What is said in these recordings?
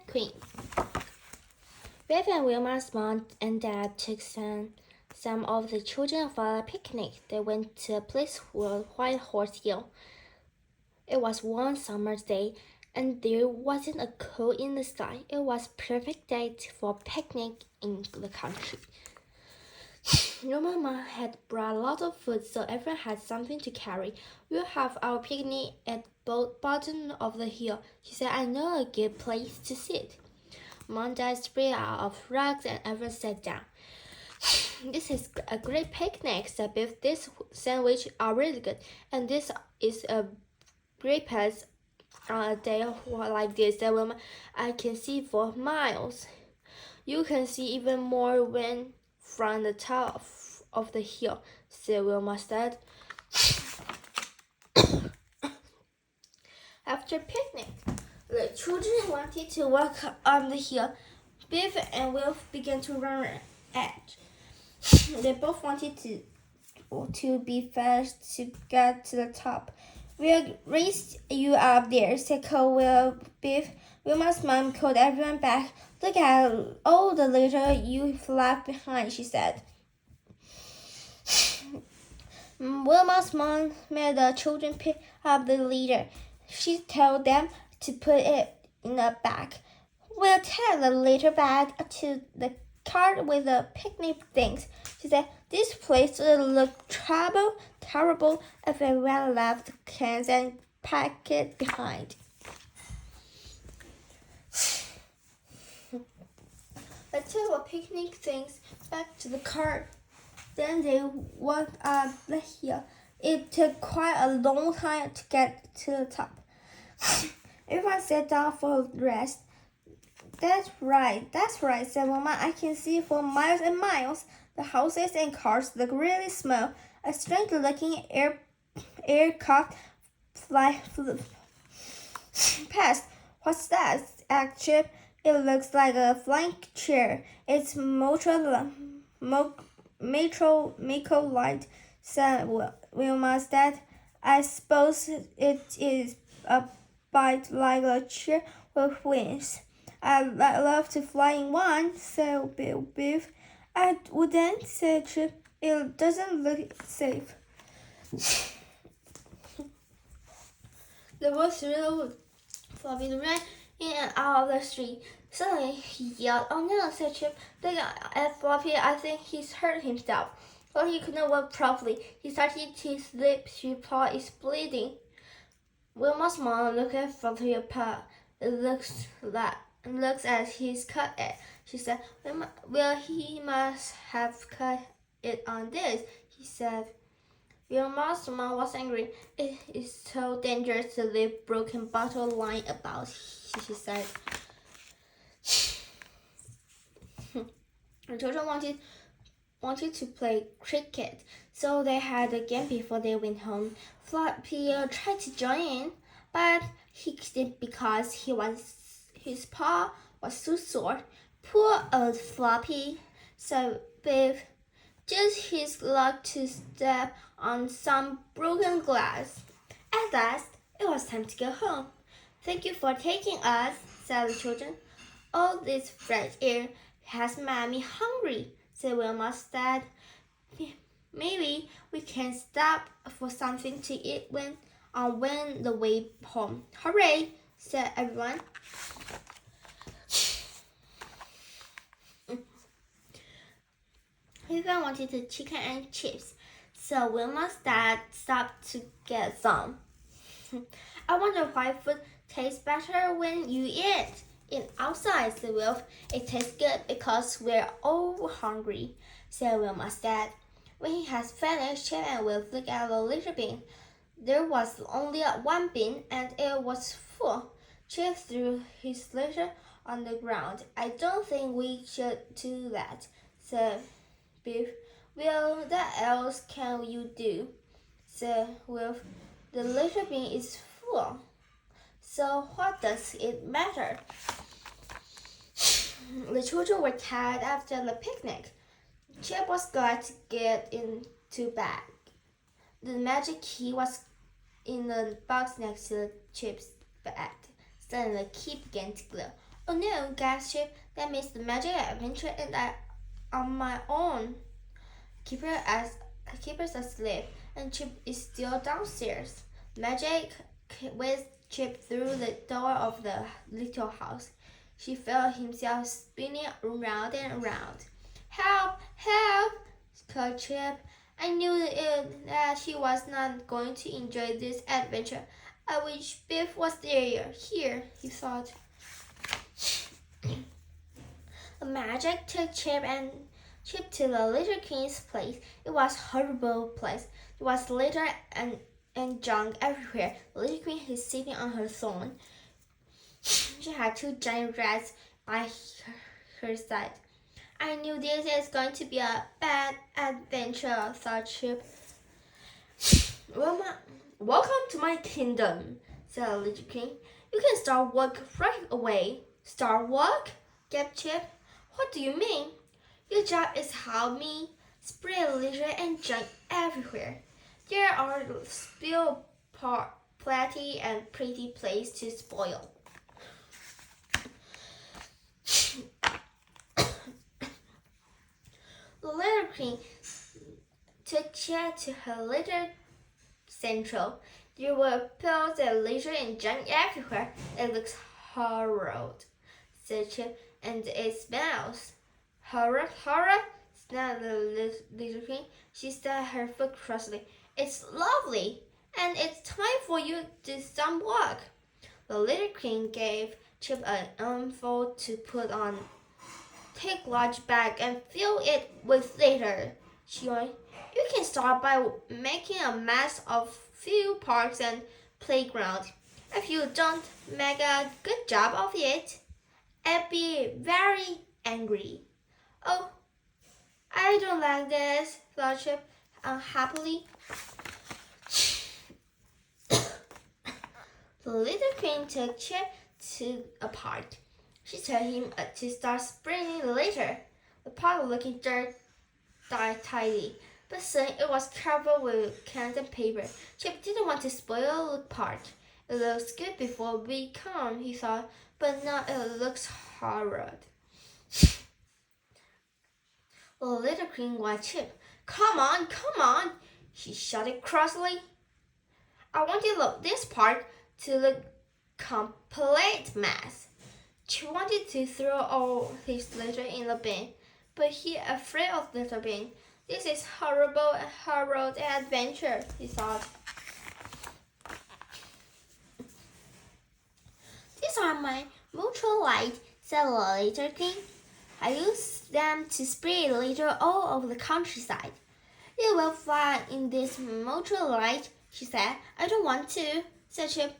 Queen. Bev and Wilma's mom and dad took some of the children for a picnic. They went to a place called White Horse Hill. It was one summer's day, and there wasn't a cloud in the sky. It was perfect day for a picnic in the country. Your mama had brought a lot of food, so everyone had something to carry. We'll have our picnic at the bottom of the hill. She said, I know a good place to sit. Mom dad spread out of rugs and everyone sat down. This is a great picnic, said Biff. This sandwich are really good, and this is a great place on a day like this, said Wilma. I can see for miles. You can see even more when from the top of the hill, said Wilma said. After picnic, the children wanted to walk on the hill. Biff and Will began to run at. They both wanted to be fast to get to the top. We'll raise you up there, said Will Biff. Wilma's mom called everyone back. Look at all the litter you've left behind, she said. Wilma's mom made the children pick up the litter. She told them to put it in a bag. We'll take the litter bag to the cart with the picnic things, she said. This place will look terrible if everyone left cans and packets behind. They took the picnic things back to the cart. Then they walked up the hill. It took quite a long time to get to the top. Everyone sat down for a rest. That's right, said Mama. I can see for miles and miles. The houses and cars look really small. A strange-looking aircraft flew past. What's that? asked Chip. It looks like a flying chair. It's Metro Light, said Wilma's dad. I suppose it is a bit like a chair with wings. I'd love to fly in one, said Biff. I wouldn't, said Chip. It doesn't look safe. The boys rode. Floppy ran in and out of the street. Suddenly he yelled, Oh no, said Chip. Look at Floppy. I think he's hurt himself. Floppy couldn't walk properly. He started to slip. His paw is bleeding. Wilma's mom looked at Floppy's paw. It looks as he's cut it. She said, Well, he must have cut it on this, he said. Wilma's mom was angry. It is so dangerous to leave broken bottle lying about, she said. The children wanted to play cricket, so they had a game before they went home. Floppy tried to join in, but he couldn't because his paw was so sore. Poor old Floppy, said Biff. Just his luck to step on some broken glass. At last, it was time to go home. Thank you for taking us, said the children. All this fresh air has made me hungry, said Wilma's dad. Maybe we can stop for something to eat on the way home. Hooray, said everyone. Everyone wanted the chicken and chips, so Wilma's dad stopped to get some. I wonder why food tastes better when you eat it outside, said Wilf. It tastes good because we're all hungry, said Wilma's dad. When he had finished, Chip and Wilf looked at the litter bin. There was only one bin, and it was full. Chip threw his litter on the ground. I don't think we should do that, said Biff. Well, what else can you do? said Wilf. The litter bin is full. So what does it matter? The children were tired after the picnic. Chip was glad to get into bed. The magic key was in the box next to Chip's bed. Suddenly the key began to glow. Oh no, gasped Chip. That means the magic adventure and I on my own. Keeper as Keeper's asleep, and Chip is still downstairs. Magic whizzed Chip through the door of the little house. She felt himself spinning around and around. Help! Help! Called Chip. I knew that he was not going to enjoy this adventure. I wish Biff was there. Here, he thought. The magic took Chip to the Little King's place. It was a horrible place. There was litter and junk everywhere. The Little Queen is sitting on her throne. She had two giant rats by her side. I knew this is going to be a bad adventure, thought Chip. Welcome to my kingdom, said the Little King. You can start work right away. Start work? Gasped Chip. What do you mean? Your job is help me spread litter and junk everywhere. There are still plenty and pretty place to spoil. The Little Queen took Chip to her litter central. There were piles and litter and junk everywhere. It looks horrid, said Chip, and it smells. Horrid, horrid, snapped the Little Queen. She stamped her foot crossly. It's lovely, and it's time for you to do some work. The Little Queen gave Chip an armful to put on. Take large bag and fill it with litter. She went. You can start by making a mess of few parks and playgrounds. If you don't make a good job of it, I'll be very angry. Oh, I don't like this, thought Chip unhappily. The Little Queen took Chip to a park. She told him to start spreading the litter. The park was looking tidy, but soon it was covered with cans and paper. Chip didn't want to spoil the park. It looks good before we come, he thought, but now it looks horrid. The Little Queen watched Chip. Come on, she shouted crossly. I want this part to look complete mess. Chip wanted to throw all his litter in the bin, but he afraid of the bin. This is horrible adventure, he thought. These are my motor lights, said the Little Queen. I use them to spread litter all over the countryside. You will fly in this motor light, she said. I don't want to, said Chip.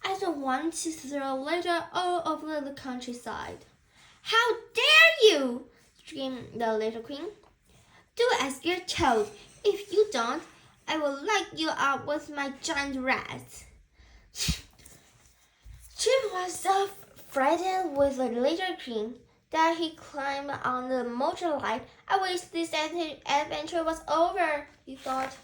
I don't want to throw litter all over the countryside. How dare you! Screamed the Little Queen. Do as you're told. If you don't, I will light you up with my giant rats. Chip was so frightened with the Little Queen that he climbed on the motor light. I wish this adventure was over, he thought.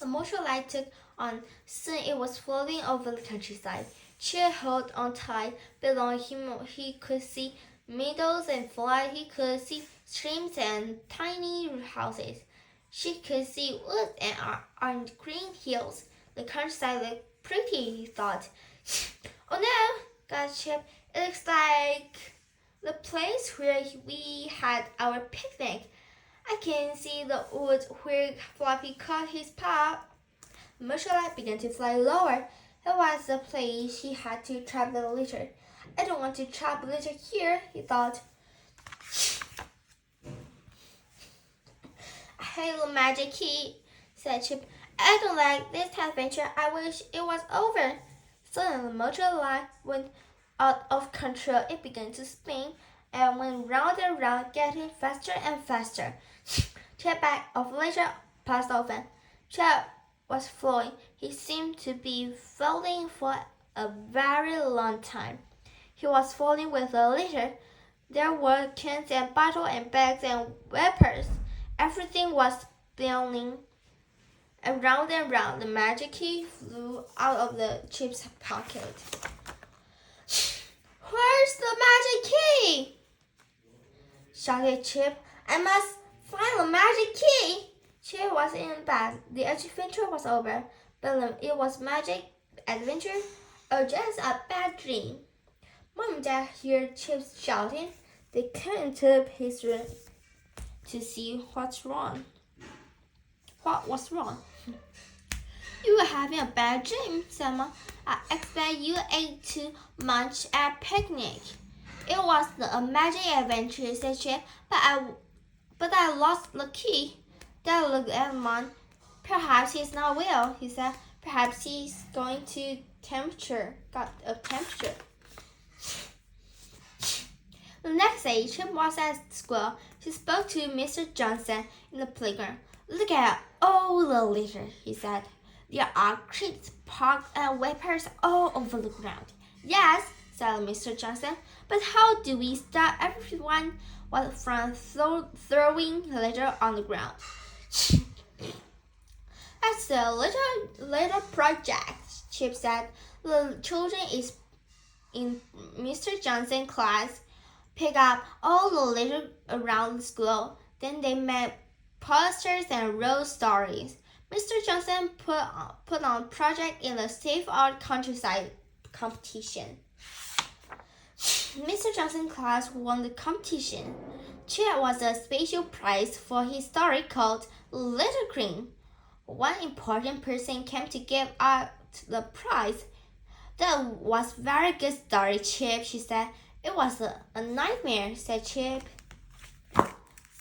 The motor light took on. Soon it was floating over the countryside. Chip held on tight. Below him he could see meadows and flowers. He could see streams and tiny houses. She could see woods and green hills. The countryside looked pretty, he thought. Oh no, gasped Chip. It looks like the place where we had our picnic. I can see the woods where Floppy caught his paw. The motor light began to fly lower. It was the place he had to trap the litter. I don't want to trap litter here, he thought. I hate the magic key, said Chip. I don't like this adventure. I wish it was over. Suddenly the motor light went out of control. It began to spin and went round and round, getting faster and faster. Chip's bag of litter passed open. Chip was flowing. He seemed to be floating for a very long time. He was falling with a litter. There were cans and bottles and bags and wrappers. Everything was spinning around and round. The magic key flew out of the Chip's pocket. shouted Chip. I must find the magic key. Chip was in bed. The adventure was over. But it was magic adventure or just a bad dream. Mom and Dad heard Chip shouting. They came into his room to see what's wrong. What was wrong? You were having a bad dream, said Mom. I expect you ate too much at picnic. It was a magic adventure, said Chip, but I lost the key. Dad looked at Mom. Perhaps he's not well, he said. Perhaps he's going to got a temperature. The next day, Chip was at school. He spoke to Mr. Johnson in the playground. Look at all the litter, he said. There are crisps, pods, and vapors all over the ground. Yes, said Mr. Johnson, but how do we stop everyone from throwing litter on the ground? That's a little project, Chip said. The children in Mr. Johnson's class pick up all the litter around the school. Then they made posters and wrote stories. Mr. Johnson put on a project in the Safe Art Countryside competition. Mr. Johnson's class won the competition. Chip was a special prize for his story called Little Cream. One important person came to give out the prize. That was very good story, Chip, she said. It was a nightmare, said Chip.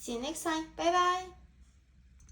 See you next time. Bye-bye.